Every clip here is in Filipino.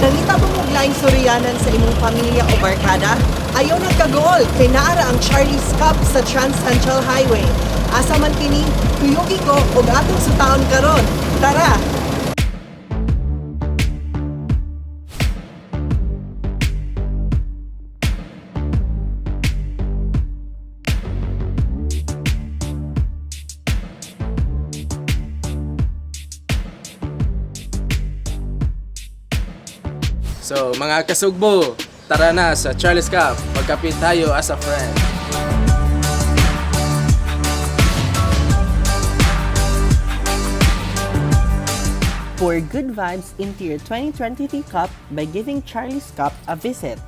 Nangita mo mong laing suryanan sa imong pamilya o barkada? Ayaw nagkagol, kay naara ang Charlie's Cup sa Trans Central Highway. Asa man kini, kuyugi ko og atong sutaon karon. Tara! So mga kasugbo, tara na sa Charlie's Cup, magkapit tayo as a friend. Pour good vibes into your 2023 Cup by giving Charlie's Cup a visit.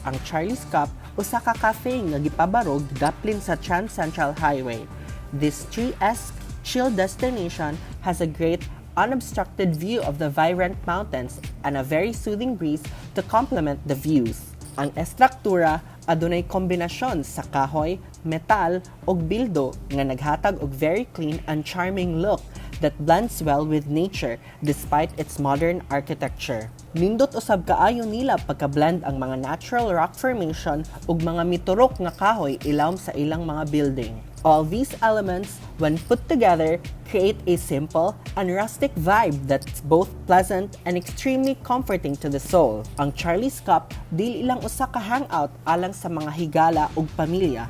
Ang Charlie's Cup usa ka cafe nga gipabarog daplin sa Trans Central Highway. This tree-esque chill destination has a great unobstructed view of the Vibrant Mountains and a very soothing breeze to complement the views. Ang estruktura adunay kombinasyon sa kahoy, metal ug bildo nga naghatag og very clean and charming look that blends well with nature despite its modern architecture. Nindot usab kaayo nila pagka-blend ang mga natural rock formation ug mga miturok nga kahoy ilawom sa ilang mga building. All these elements, when put together, create a simple and rustic vibe that's both pleasant and extremely comforting to the soul. Ang Charlie's Cup dili lang usa ka hangout alang sa mga higala ug pamilya.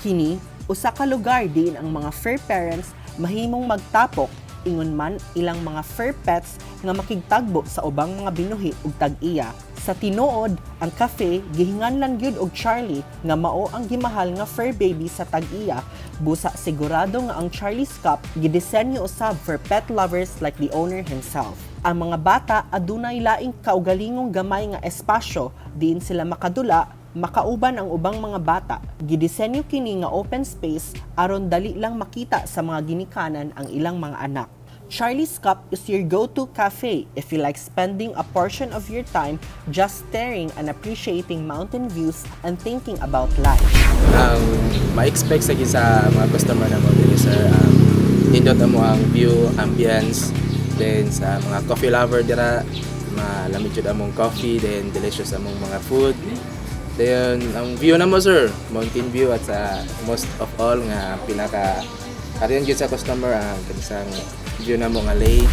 Kini usa ka lugar diin ang mga fur parents mahimong magtapok ingon man ilang mga fur pets nga makigtagbo sa ubang mga binuhi ug tag-iya. Sa tinuod, ang cafe gihinganlan gyud og Charlie nga mao ang gimahal nga fur baby sa tag-iya. Busa sigurado nga ang Charlie's Cup gidisenyo usab for pet lovers like the owner himself. Ang mga bata adunay laing kaugalingong gamay nga espasyo diin sila makadula, makauban ang ubang mga bata. Gidisenyo kini nga open space aron dali lang makita sa mga ginikanan ang ilang mga anak. Charlie's Cup is your go-to cafe if you like spending a portion of your time just staring and appreciating mountain views and thinking about life. Ang ma-expect sa mga customer na mo din sir, nindot mo ang view, ambience, then sa mga coffee lover dira, malamig jud among coffee, then delicious among mga food. Then ang view na mo sir, mountain view at sa most of all nga pinaka kariyan gyud sa customer ang kanisang view na mo nga lake.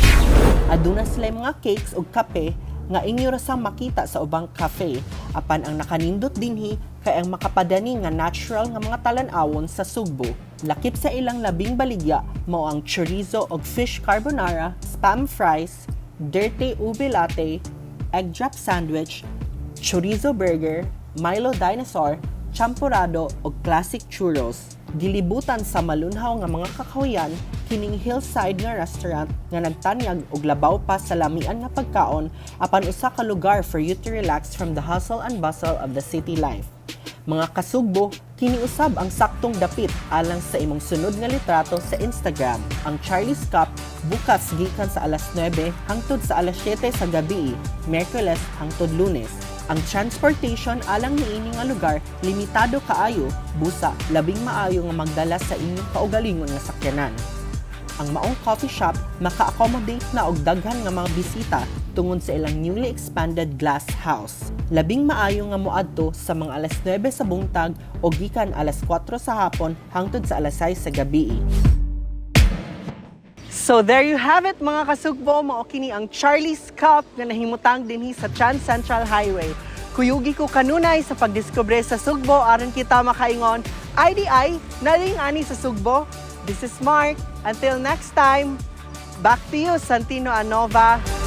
Aduna sila mga cakes ug kape nga inyo ra sang makita sa ubang cafe apan ang nakanindot dinhi kay ang makapadani nga natural nga mga talan-awon sa Sugbo. Lakip sa ilang labing baligya mao ang chorizo ug fish carbonara, spam fries, dirty ube latte, egg drop sandwich, chorizo burger, Milo dinosaur, champurrado ug classic churros. Gilibutan sa malunhaw nga mga kakahuyan kining hillside nga restaurant nga nagtanyag og labaw pa sa lamian nga pagkaon apan usa ka lugar for you to relax from the hustle and bustle of the city life. Mga kasugbo, kini usab ang saktong dapit alang sa imong sunod nga litrato sa Instagram. Ang Charlie's Cup bukas gikan sa alas 9 hangtod sa alas 7 sa gabi, Miyerkules hangtod Lunes. Ang transportation alang niini nga lugar limitado kaayo, busa labing maayo nga magdala sa inyong kaugalingon nga sakyanan. Ang maong coffee shop maka-accommodate na og daghan nga mga bisita tungod sa ilang newly expanded glass house. Labing maayo nga moadto sa mga alas 9 sa buntag o gikan alas 4 sa hapon hangtod sa alas 6 sa gabi. So there you have it mga kasugbo, mao kini ang Charlie's Cup nga nahimutang dinhi sa Trans Central Highway. Kuyugi ko kanunay sa pagdiskubre sa Sugbo aron kita makaingon IDI naling ani sa Sugbo. This is Mark. Until next time, back to you Santino Anova.